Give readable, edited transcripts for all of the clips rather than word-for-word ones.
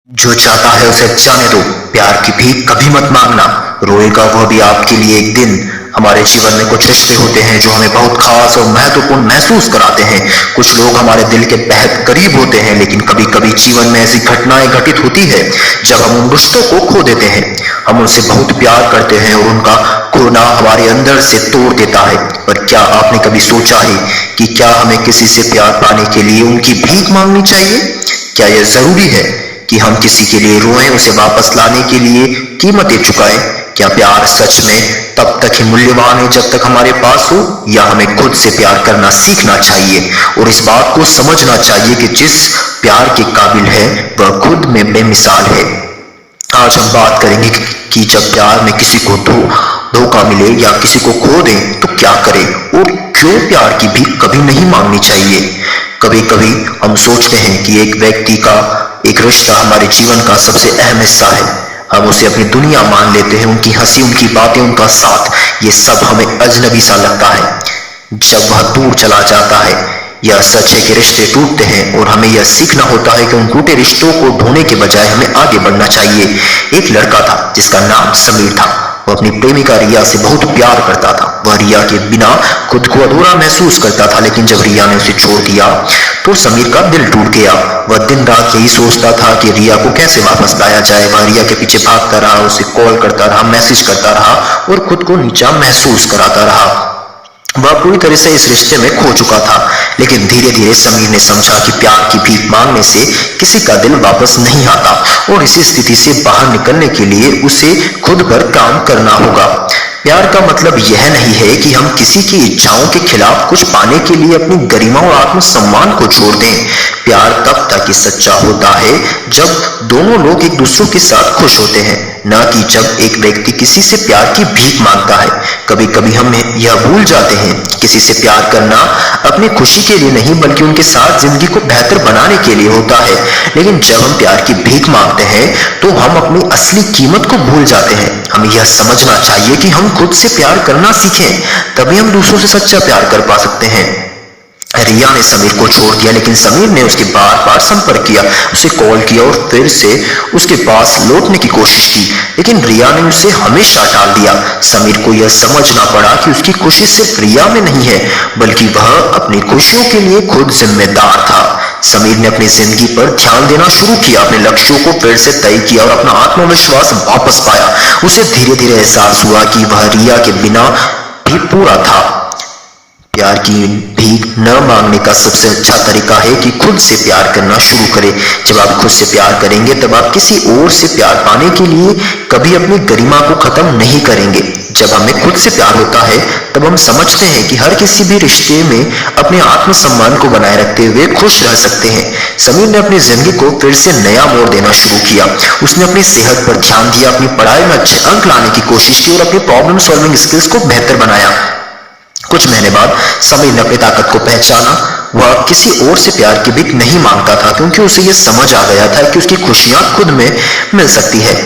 जो चाहता है उसे जाने दो, प्यार की भीख कभी मत मांगना, रोएगा वह भी आपके लिए एक दिन। हमारे जीवन में कुछ रिश्ते होते हैं जो हमें बहुत खास और महत्वपूर्ण महसूस कराते हैं। कुछ लोग हमारे दिल के बेहद करीब होते हैं, लेकिन कभी कभी जीवन में ऐसी घटनाएं घटित होती है जब हम उन रिश्तों को खो देते हैं। हम उनसे बहुत प्यार करते हैं और उनका खोना हमारे अंदर से तोड़ देता है। पर क्या आपने कभी सोचा है कि क्या हमें किसी से प्यार पाने के लिए उनकी भीख मांगनी चाहिए? क्या यह जरूरी है कि हम किसी के लिए रोएं, उसे वापस लाने के लिए कीमतें चुकाएं? क्या प्यार सच में तब तक ही मूल्यवान है जब तक हमारे पास हो, या हमें खुद से प्यार करना सीखना चाहिए और इस बात को समझना चाहिए कि जिस प्यार के काबिल है वह खुद में बेमिसाल है। आज हम बात करेंगे कि जब प्यार में किसी को धोखा मिले या किसी को खो दें तो क्या करें और क्यों प्यार की भीख कभी नहीं मांगनी चाहिए। कभी कभी हम सोचते हैं कि एक व्यक्ति का एक रिश्ता हमारे जीवन का सबसे अहम हिस्सा है। हम उसे अपनी दुनिया मान लेते हैं, उनकी हंसी, उनकी बातें, उनका साथ, ये सब हमें अजनबी सा लगता है। जब वह दूर चला जाता है, यह सच है कि रिश्ते टूटते हैं और हमें यह सीखना होता है कि उन टूटे रिश्तों को ढोने के बजाय हमें आगे बढ़ना चाहिए। एक लड़का था जिसका नाम समीर था। वह अपनी प्रेमिका रिया से बहुत प्यार करता था। वह रिया के बिना खुद को अधूरा महसूस करता था, लेकिन जब रिया ने उसे छोड़ दिया तो समीर का दिल टूट गया। वह दिन रात यही सोचता था कि रिया को कैसे वापस लाया जाए। वह रिया के पीछे भागता रहा, उसे कॉल करता रहा, मैसेज करता रहा और खुद को नीचा महसूस कराता रहा। वह पूरी तरह से इस रिश्ते में खो चुका था, लेकिन धीरे धीरे समीर ने समझा कि प्यार की भीख मांगने से किसी का दिल वापस नहीं आता और इसी स्थिति से बाहर निकलने के लिए उसे खुद पर काम करना होगा। प्यार का मतलब यह नहीं है कि हम किसी की इच्छाओं के खिलाफ कुछ पाने के लिए अपनी गरिमा और आत्मसम्मान को छोड़ दें। प्यार तब तक ही सच्चा होता है जब दोनों लोग एक दूसरों के साथ खुश होते हैं, न कि जब एक व्यक्ति किसी से प्यार की भीख मांगता है। कभी कभी हम यह भूल जाते हैं कि किसी से प्यार करना अपनी खुशी के लिए नहीं बल्कि उनके साथ जिंदगी को बेहतर बनाने के लिए होता है। लेकिन जब हम प्यार की भीख मांगते हैं तो हम अपनी असली कीमत को भूल जाते हैं। हमें यह समझना चाहिए कि हम खुद से प्यार करना सीखें, तभी हम दूसरों से सच्चा प्यार कर पा सकते हैं। रिया ने समीर को छोड़ दिया, लेकिन समीर ने उसके बार बार संपर्क किया, उसे कॉल किया और फिर से उसके पास लौटने की कोशिश की, लेकिन रिया ने उसे हमेशा टाल दिया। समीर को यह समझना पड़ा कि उसकी खुशी सिर्फ रिया में नहीं है, बल्कि वह अपनी खुशियों के लिए खुद जिम्मेदार था। समीर ने अपनी जिंदगी पर ध्यान देना शुरू किया, अपने लक्ष्यों को फिर से तय किया और अपना आत्मविश्वास वापस पाया। उसे धीरे धीरे एहसास हुआ कि वह रिया के बिना भी पूरा था। प्यार की भीख न मांगने का सबसे अच्छा तरीका है कि खुद से प्यार करना शुरू करें। जब आप खुद से प्यार करेंगे तब आप किसी और से प्यार पाने के लिए कभी अपनी गरिमा को खत्म नहीं करेंगे। जब हमें खुद से प्यार होता है तब हम समझते हैं कि हर किसी भी रिश्ते में अपने आत्मसम्मान को बनाए रखते हुए खुश रह सकते हैं। समीर ने अपनी जिंदगी को फिर से नया मोड़ देना शुरू किया। उसने अपनी सेहत पर ध्यान दिया, अपनी पढ़ाई में अच्छे अंक लाने की कोशिश की और अपनी प्रॉब्लम सॉल्विंग स्किल्स को बेहतर बनाया। कुछ महीने बाद समीर ने अपनी ताकत को पहचाना। वह किसी और से प्यार की भीख नहीं मांगता था, क्योंकि उसे यह समझ आ गया था कि उसकी खुशियां खुद में मिल सकती है।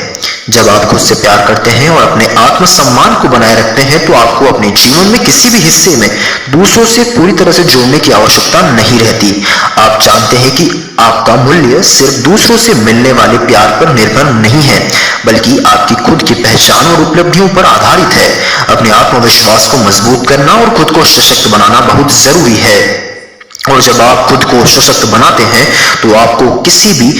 जब आप खुद से प्यार करते हैं और अपने आत्मसम्मान को बनाए रखते हैं तो आपको अपने जीवन में किसी भी हिस्से में दूसरों से पूरी तरह से जोड़ने की आवश्यकता नहीं रहती। आप जानते हैं कि आपका मूल्य सिर्फ दूसरों से मिलने वाले प्यार पर निर्भर नहीं है, बल्कि आपकी खुद की पहचान और उपलब्धियों पर आधारित है। अपने आत्मविश्वास को मजबूत करना और खुद को सशक्त बनाना बहुत जरूरी है, और जब आप खुद को सशक्त बनाते हैं तो आपको किसी भी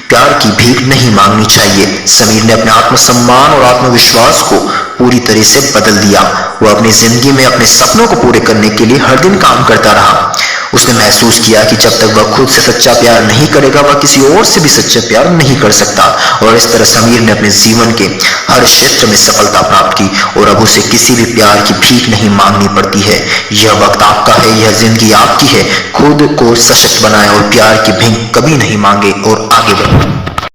प्यार की भीख नहीं मांगनी चाहिए। समीर ने अपने आत्मसम्मान और आत्मविश्वास को पूरी तरह से बदल दिया। वह अपनी जिंदगी में अपने सपनों को पूरे करने के लिए हर दिन काम करता रहा। उसने महसूस किया कि जब तक वह खुद से सच्चा प्यार नहीं करेगा वह किसी और से भी सच्चा प्यार नहीं कर सकता, और इस तरह समीर ने अपने जीवन के हर क्षेत्र में सफलता प्राप्त की और अब उसे किसी भी प्यार की भीख नहीं मांगनी पड़ती है। यह वक्त आपका है, यह जिंदगी आपकी है। खुद को सशक्त बनाएं और प्यार की भीख कभी नहीं मांगे और आगे बढ़ें।